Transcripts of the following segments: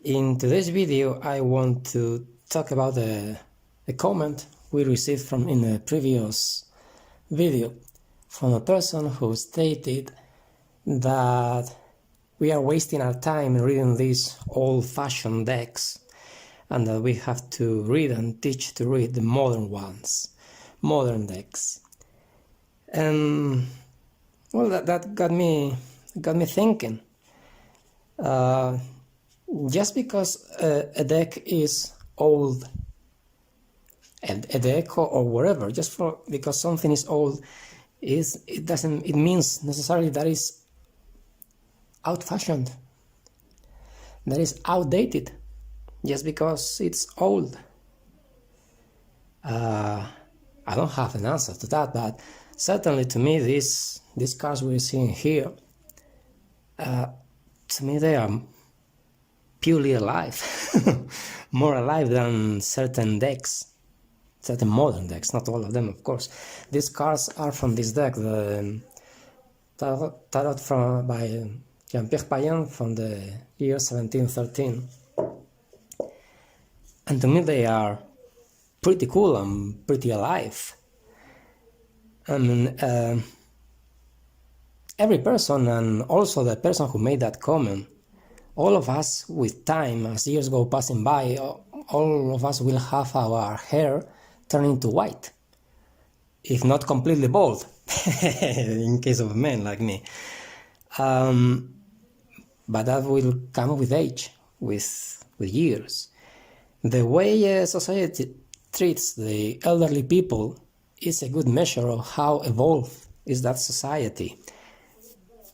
In today's video, I want to talk about a comment we received from in a previous video from a person who stated that we are wasting our time reading these old-fashioned decks and that we have to read and teach to read the modern ones, modern decks. And well, that got me thinking. Just because a deck is old, and a deck or whatever, because something is old, it means necessarily that is out-fashioned, that is outdated, just because it's old. I don't have an answer to that, but certainly to me these cards we're seeing here, to me they are purely alive, more alive than certain decks, certain modern decks, not all of them, of course. These cards are from this deck, the Tarot by Jean-Pierre Payen from the year 1713. And to me they are pretty cool and pretty alive. I mean, every person, and also the person who made that comment, all of us with time, as years go passing by, all of us will have our hair turning to white, if not completely bald, in case of men like me. But that will come with age, with years. The way society treats the elderly people is a good measure of how evolved is that society.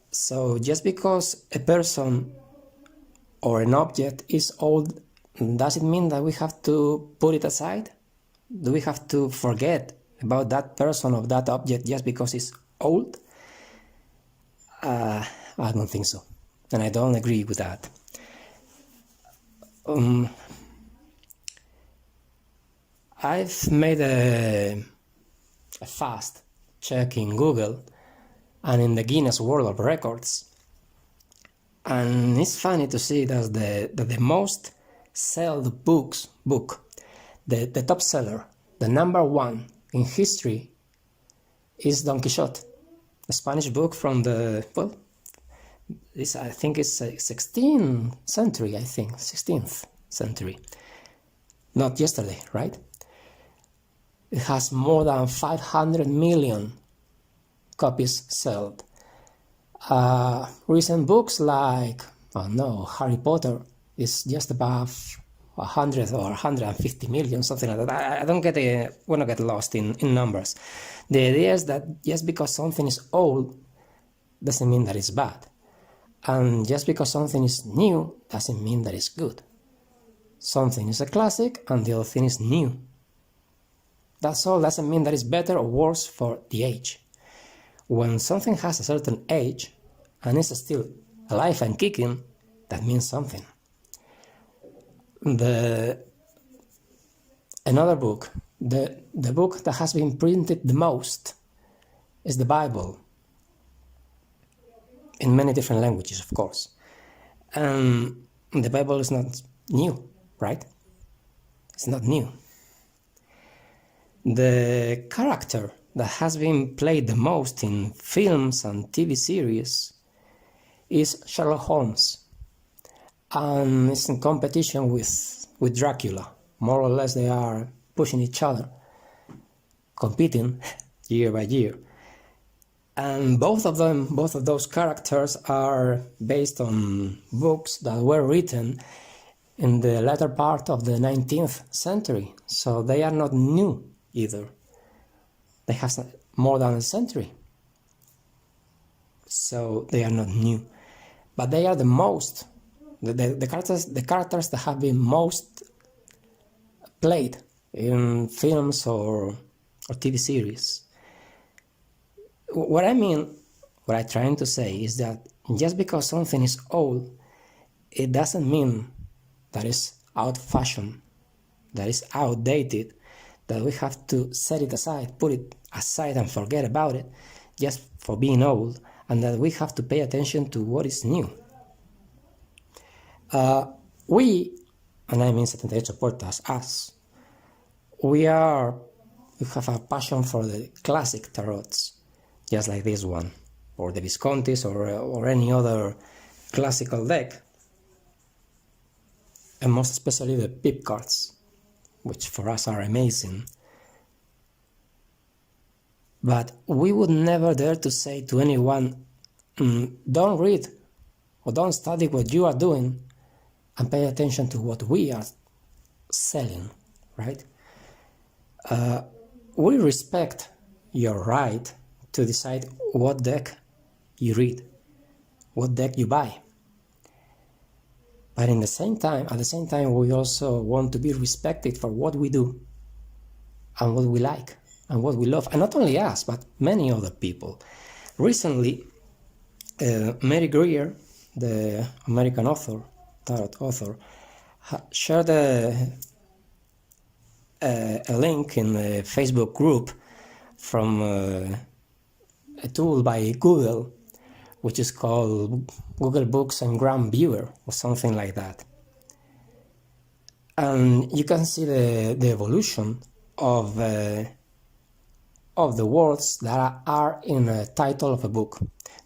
So just because a person or an object is old, does it mean that we have to put it aside? Do we have to forget about that person or that object just because it's old? I don't think so, and I don't agree with that. I've made a fast check in Google and in the Guinness World of Records, and it's funny to see that the most sold book, the top seller, the number one in history, is Don Quixote, a Spanish book from the, well, I think it's 16th century, 16th century. Not yesterday, right? It has more than 500 million copies sold. Recent books like, Harry Potter is just above 100 or 150 million, something like that. I don't want to get lost in numbers. The idea is that just because something is old doesn't mean that it's bad. And just because something is new doesn't mean that it's good. Something is a classic and the other thing is new. That's all. Doesn't mean that it's better or worse for the age. When something has a certain age and is still alive and kicking, that means something. Another book, the book that has been printed the most is the Bible, in many different languages, of course. And the Bible is not new, right? It's not new. The character that has been played the most in films and TV series is Sherlock Holmes, and it's in competition with Dracula. More or less they are pushing each other, competing year by year. And both of those characters are based on books that were written in the latter part of the 19th century, so they are not new either. They have more than a century, so they are not new. But they are the most, the characters that have been most played in films or TV series. What I'm trying to say is that just because something is old, it doesn't mean that it's out-fashioned, that it's outdated, that we have to set it aside, put it aside and forget about it just for being old, and that we have to pay attention to what is new. we, and I mean 78 Puertas, us, we have a passion for the classic tarots, just like this one, or the Viscontis, or any other classical deck, and most especially the pip cards, which for us are amazing. But we would never dare to say to anyone, don't read or don't study what you are doing and pay attention to what we are selling, right? We respect your right to decide what deck you read, what deck you buy. But at the same time, we also want to be respected for what we do and what we like and what we love. And not only us, but many other people. Recently, Mary Greer, the American author, tarot author, shared a link in the Facebook group from a tool by Google, which is called Google Books and Gram Viewer or something like that. And you can see the evolution of the words that are in the title of a book.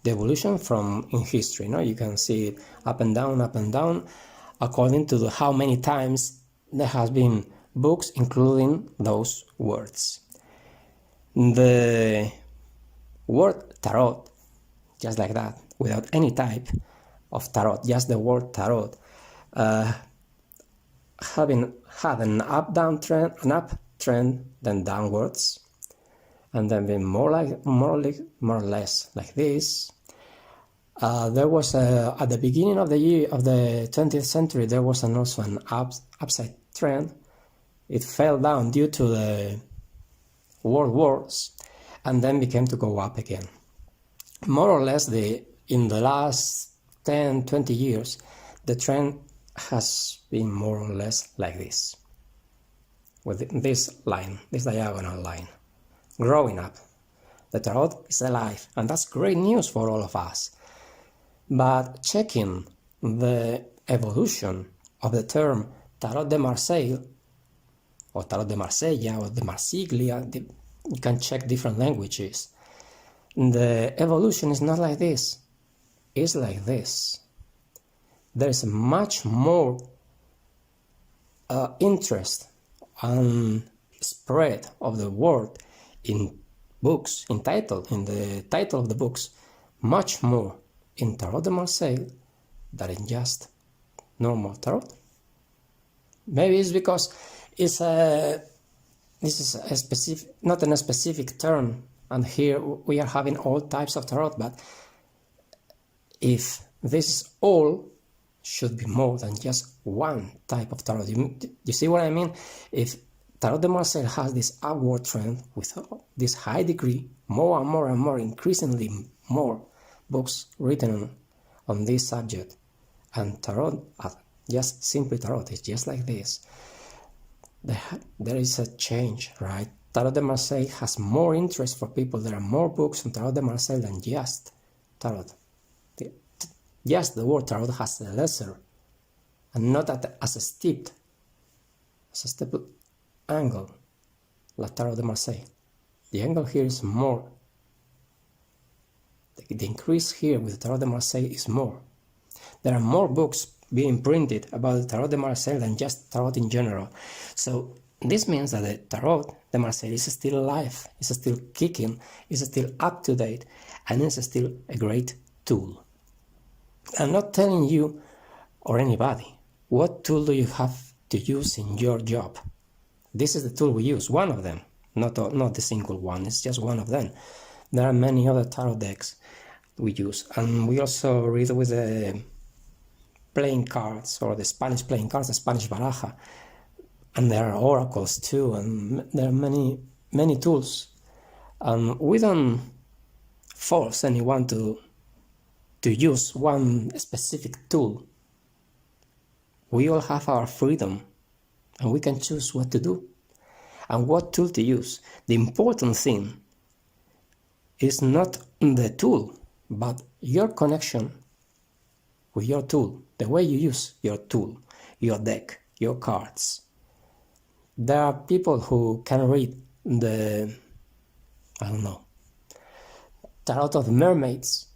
The evolution from in history, you can see it up and down, according to how many times there has been books including those words. The word tarot, just like that, without any type of tarot, just the word tarot, having had an uptrend, then downwards, and then been more or less like this. There was at the beginning of the 20th century, there was also an upside trend. It fell down due to the world wars, and then began to go up again. More or less, in the last 10-20 years, the trend has been more or less like this, with this line, this diagonal line, growing up. The tarot is alive, and that's great news for all of us. But checking the evolution of the term Tarot de Marseille, or Tarot de Marseille, or de Marsiglia, you can check different languages. The evolution is not like this, it's like this. There's much more interest and spread of the word in books, in the title of the books, much more in Tarot de Marseille than in just normal tarot. Maybe it's because this is a specific, not in a specific term, and here we are having all types of tarot, but if this is all, should be more than just one type of tarot. You see what I mean? If Tarot de Marseille has this upward trend with this high degree, more and more and more, increasingly more books written on this subject, and tarot, just simply tarot, is just like this. There is a change, right? Tarot de Marseille has more interest for people. There are more books on Tarot de Marseille than just tarot. Just the word tarot has a lesser, and not as a stepped angle, like Tarot de Marseille. The angle here is more. The increase here with Tarot de Marseille is more. There are more books being printed about the Tarot de Marseille than just tarot in general. So this means that the Tarot de Marseille is still alive, is still kicking, is still up to date, and is still a great tool. I'm not telling you or anybody what tool do you have to use in your job. This is the tool we use, one of them, not the single one, it's just one of them. There are many other tarot decks we use, and we also read with the playing cards, or the Spanish playing cards, the Spanish baraja, and there are oracles too, and there are many tools. We don't force anyone to use one specific tool. We all have our freedom, and we can choose what to do and what tool to use. The important thing is not the tool, but your connection with your tool, the way you use your tool. your deck, your cards. There are people who can read the, I don't know, Tarot of the Mermaids,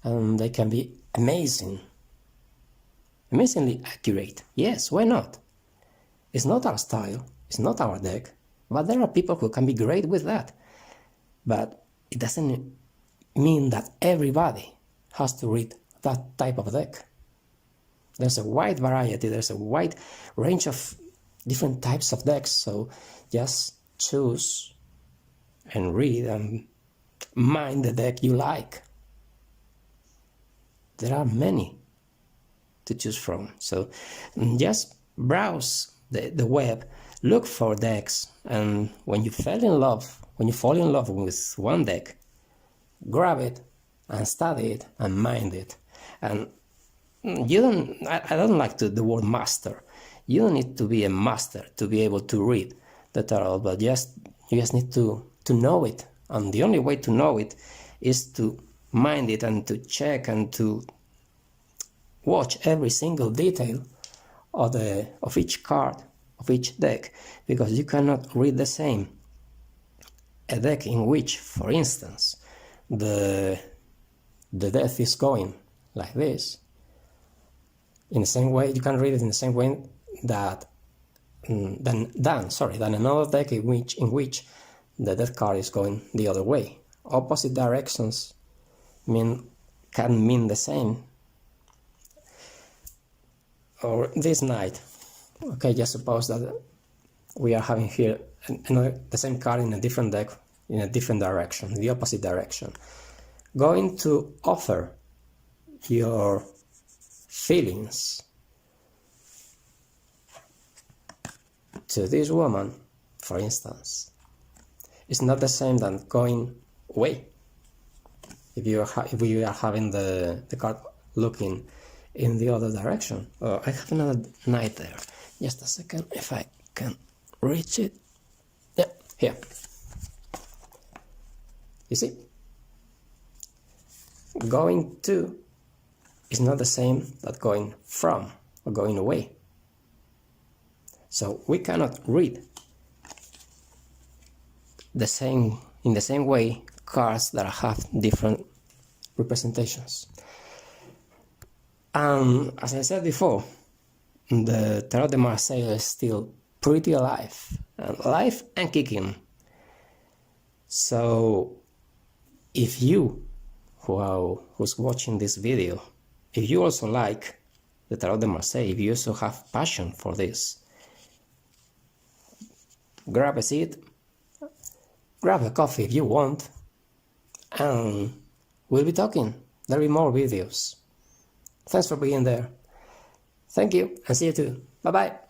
and they can be amazingly accurate. Yes, why not? It's not our style, it's not our deck, but there are people who can be great with that. But it doesn't mean that everybody has to read that type of deck. There's a wide variety, there's a wide range of different types of decks, so just choose and read and mind the deck you like. There are many to choose from, so just browse the web, look for decks, and when you fall in love with one deck, grab it and study it and mind it. And I don't like the word master. You don't need to be a master to be able to read the tarot, but you just need to know it. And the only way to know it is to mind it and to check and to watch every single detail of each card, of each deck, because you cannot read the same. A deck in which, for instance, the death is going like this, in the same way, you can read it in the same way that than another deck in which the death card is going the other way. Opposite directions can mean the same. Or this night, okay, just suppose that we are having here the same card in a different deck, in a different direction, the opposite direction. Going to offer your feelings to this woman, for instance, it's not the same than going away. If you are having the card looking in the other direction. Oh, I have another knight there. Just a second, if I can reach it. Yeah, here. You see? Going to is not the same that going from or going away. So we cannot read in the same way cards that have different representations. As I said before, the Tarot de Marseille is still pretty alive and kicking. So if you who's watching this video, if you also like the Tarot de Marseille, if you also have passion for this, grab a seat, grab a coffee if you want, and we'll be talking. There'll be more videos. Thanks for being there. Thank you, and see you too. Bye-bye.